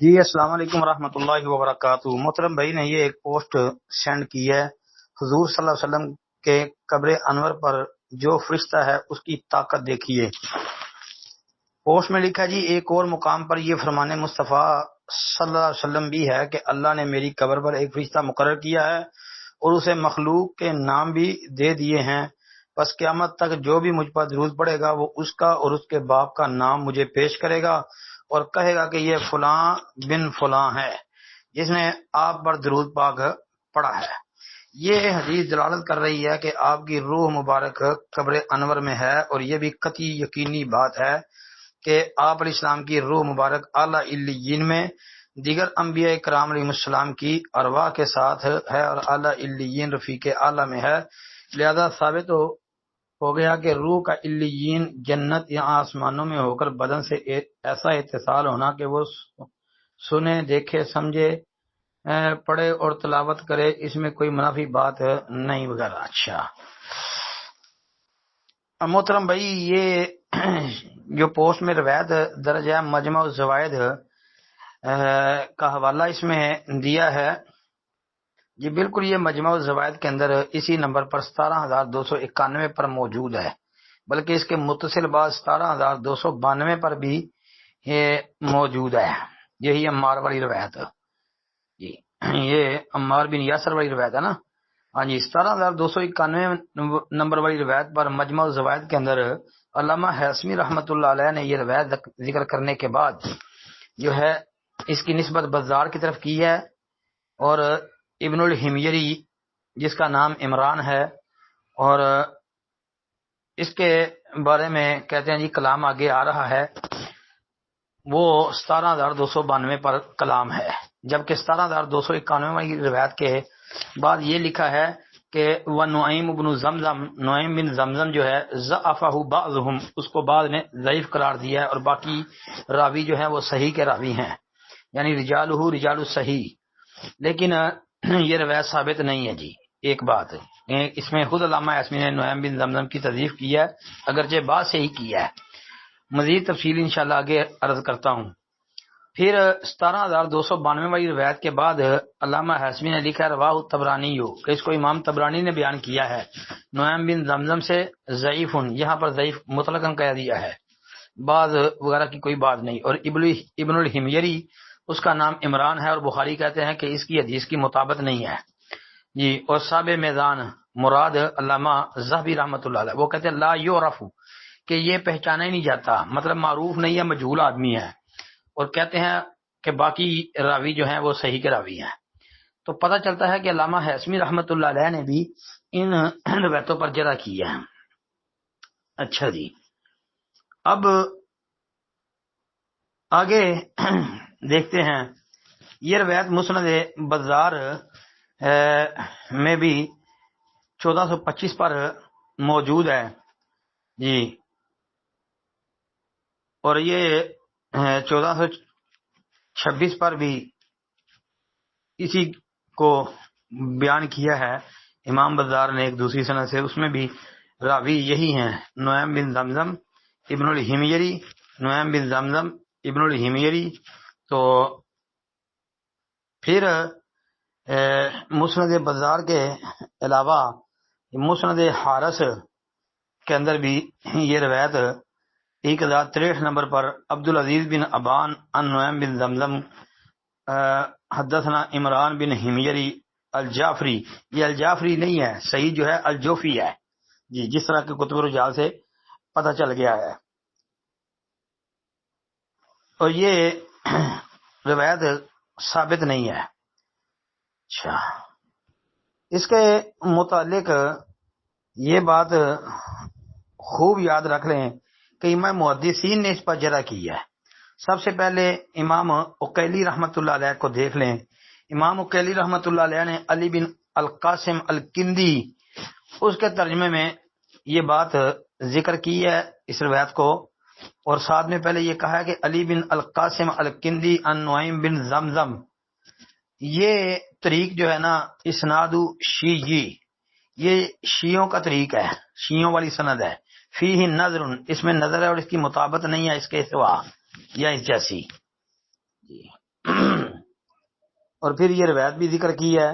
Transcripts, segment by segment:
جی السلام علیکم ورحمۃ اللہ وبرکاتہ۔ محترم بھائی نے یہ ایک پوسٹ سینڈ کی ہے، حضور صلی اللہ علیہ وسلم کے قبر انور پر جو فرشتہ ہے اس کی طاقت دیکھیے۔ پوسٹ میں لکھا جی ایک اور مقام پر یہ فرمان مصطفیٰ صلی اللہ علیہ وسلم بھی ہے کہ اللہ نے میری قبر پر ایک فرشتہ مقرر کیا ہے اور اسے مخلوق کے نام بھی دے دیے ہیں، بس قیامت تک جو بھی مجھ پر درود پڑے گا وہ اس کا اور اس کے باپ کا نام مجھے پیش کرے گا اور کہے گا کہ یہ فلاں بن فلاں ہے جس نے آپ پر درود پاک پڑھا ہے۔ یہ حدیث دلالت کر رہی ہے کہ آپ کی روح مبارک قبر انور میں ہے، اور یہ بھی قطعی یقینی بات ہے کہ آپ علیہ السلام کی روح مبارک اعلیٰ علیین میں دیگر انبیاء کرام علیہ السلام کی ارواح کے ساتھ ہے اور اعلیٰ علیین رفیق اعلیٰ میں ہے، لہذا ثابت ہو گیا کہ روح کا علیین جنت یا آسمانوں میں ہو کر بدن سے ایسا اتصال ہونا کہ وہ سنے، دیکھے، سمجھے، پڑھے اور تلاوت کرے، اس میں کوئی منافی بات نہیں وغیرہ۔ اچھا محترم بھائی، یہ جو پوسٹ میں روایت درج ہے مجمع الزوائد کا حوالہ اس میں دیا ہے جی، بالکل یہ مجمع الزوائد کے اندر اسی نمبر پر 17,291 پر موجود ہے، بلکہ اس کے متصل بعد 17,292 پر بھی یہ موجود ہے۔ یہی عمار والی روایت جی، یہ عمار بن یاسر والی روایت ہے نا، ہاں جی۔ 17,291 نمبر والی روایت پر مجمع الزوائد کے اندر علامہ حسمی رحمۃ اللہ علیہ نے یہ روایت ذکر کرنے کے بعد جو ہے اس کی نسبت بزار کی طرف کی ہے، اور ابن الحمیری جس کا نام عمران ہے، اور اس کے بارے میں کہتے ہیں جی کلام آگے آ رہا ہے، وہ 17,292 پر کلام ہے، جبکہ 17,291 والی روایت کے بعد یہ لکھا ہے کہ وَنُعَيْمُ بْنُ زمزم، نعیم بن زمزم جو ہے ضعفہ بعضهم، اس کو بعد نے ضعیف قرار دیا ہے، اور باقی راوی جو ہیں وہ صحیح کے راوی ہیں، یعنی رجالہ رجال الصحیح، لیکن یہ روایت ثابت نہیں ہے جی۔ ایک بات اس میں خود علامہ حسمی نے نعیم بن زمزم کی تضعیف کی ہے، اگرچہ بات صحیح کی ہے، مزید تفصیل انشاءاللہ آگے عرض کرتا ہوں۔ پھر 17,292 والی روایت کے بعد علامہ حسمی نے لکھا رواہ طبرانی، کہ اس کو امام طبرانی نے بیان کیا ہے، نعیم بن زمزم سے ضعیف، یہاں پر ضعیف مطلقاً کہہ دیا ہے، بعض وغیرہ کی کوئی بات نہیں، اور ابن الحمیری اس کا نام عمران ہے، اور بخاری کہتے ہیں کہ اس کی حدیث کی مطابقت نہیں ہے جی۔ اور صاحب میزان مراد علامہ ذہبی رحمۃ اللہ علیہ، وہ کہتے ہیں لا یعرف، کہ یہ پہچانا ہی نہیں جاتا، مطلب معروف نہیں ہے، مجہول آدمی ہے، اور کہتے ہیں کہ باقی راوی جو ہیں وہ صحیح کے راوی ہیں۔ تو پتہ چلتا ہے کہ علامہ حسمی رحمۃ اللہ علیہ نے بھی ان روایتوں پر جرح کی ہے۔ اچھا جی، اب آگے دیکھتے ہیں، یہ روایت مسند بزار میں بھی 1425 پر موجود ہے جی، اور یہ 1426 پر بھی اسی کو بیان کیا ہے امام بزار نے ایک دوسری سند سے، اس میں بھی راوی یہی ہیں، نعیم بن زمزم ابن الحمیری، نعیم بن زمزم ابن الحمیری۔ تو پھر مسند بزار کے علاوہ مسند حارث کے اندر بھی یہ روایت 1063 نمبر پر عبدالعزیز بن ابان عن نعیم بن زمزم حدثنا عمران بن حمیری الجعفری، یہ الجعفری نہیں ہے، صحیح جو ہے الجوفی ہے جی، جس طرح کے کتب رجال سے پتہ چل گیا ہے، اور یہ روایت ثابت نہیں ہے۔ اچھا، اس کے متعلق یہ بات خوب یاد رکھ لیں کہ امام محدثین نے اس پر جرح کی ہے۔ سب سے پہلے امام عقیلی رحمۃ اللہ علیہ کو دیکھ لیں۔ امام عقیلی رحمۃ اللہ علیہ نے علی بن القاسم الکندی، اس کے ترجمے میں یہ بات ذکر کی ہے اس روایت کو، اور ساتھ میں پہلے یہ کہا ہے کہ علی بن القاسم الکندی عن نعیم بن زمزم، یہ طریق جو ہے نا اسناد شیعی، یہ شیعوں کا طریق ہے، شیعوں والی سند ہے، فیہ نظر، اس میں نظر ہے اور اس کی مطابقت نہیں ہے اس کے سوا یا اس جیسی جی۔ اور پھر یہ روایت بھی ذکر کی ہے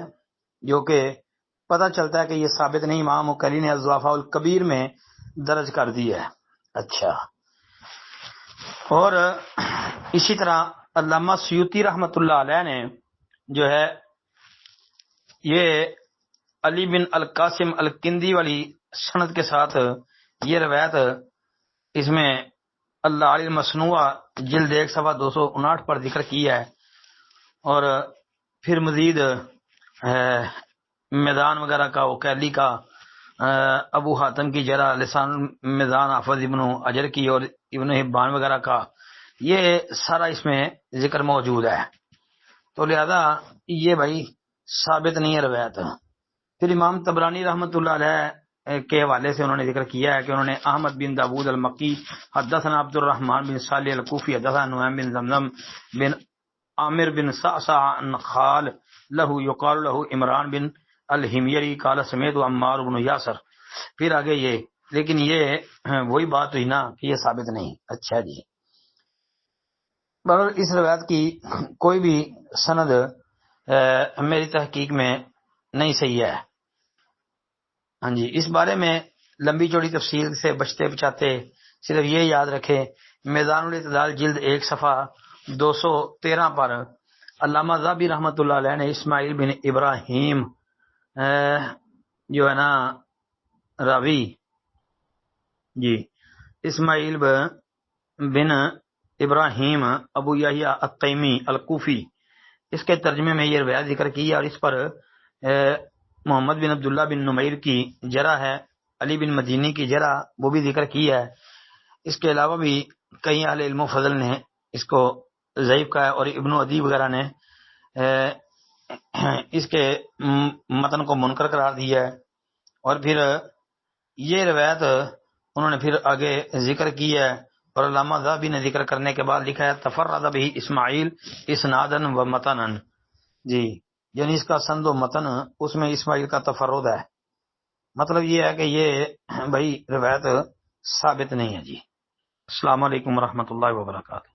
جو کہ پتہ چلتا ہے کہ یہ ثابت نہیں، امام مقلی نے الضعفاء الکبیر میں درج کر دی ہے۔ اچھا، اور اسی طرح علامہ سیوطی رحمۃ اللہ علیہ نے جو ہے یہ علی بن القاسم الکندی والی سند کے ساتھ یہ روایت اس میں اللہ علی المصنوع جلد 1 صفحہ 259 پر ذکر کی ہے، اور پھر مزید میدان وغیرہ کا، وکیلی کا، ابو حاتم کی جرح، لسان میدان حافظ ابن اجر کی، اور ابن حبان وغیرہ کا، یہ سارا اس میں ذکر موجود ہے۔ تو لہذا یہ بھائی ثابت نہیں ہے روایت۔ پھر امام طبرانی رحمۃ اللہ علیہ کے حوالے سے انہوں نے ذکر کیا ہے کہ انہوں نے احمد بن داود المکی حدثنا عبد الرحمن بن صالح الکوفی حدثنا نعیم بن زمزم بن عامر بن صعصع عن خال له یقال له عمران بن الحمیری قال سمیت عمار بن یاسر۔ پھر آگے یہ، لیکن یہ وہی بات ہوئی نا کہ یہ ثابت نہیں۔ اچھا جی، مگر اس روایت کی کوئی بھی سند میری تحقیق میں نہیں صحیح ہے۔ ہاں جی، اس بارے میں لمبی چوڑی تفصیل سے بچتے بچاتے صرف یہ یاد رکھے، میزان الاعتدال جلد 1 صفحہ 213 پر علامہ ذہبی رحمۃ اللہ علیہ نے اسماعیل بن ابراہیم جو ہے نا راوی جی، اسماعیل بن ابراہیم ابو یحییٰ التیمی الکوفی، اس کے ترجمے میں یہ روایت ذکر کی ہے، اور اس پر محمد بن عبداللہ بن نمیر کی جرح ہے، علی بن مدینی کی جرح وہ بھی ذکر کی ہے۔ اس کے علاوہ بھی کئی اہل علم و فضل نے اس کو ضعیف کہا ہے، اور ابن عدی وغیرہ نے اس کے متن کو منکر قرار دیا ہے۔ اور پھر یہ روایت انہوں نے پھر آگے ذکر کی ہے، اور علامہ ذہبی نے ذکر کرنے کے بعد لکھا ہے تفرد بہ اسماعیل اسنادن و متنن، جی، یعنی اس کا سند و متن اس میں اسماعیل کا تفرد ہے۔ مطلب یہ ہے کہ یہ بھائی روایت ثابت نہیں ہے جی۔ السلام علیکم ورحمۃ اللہ وبرکاتہ۔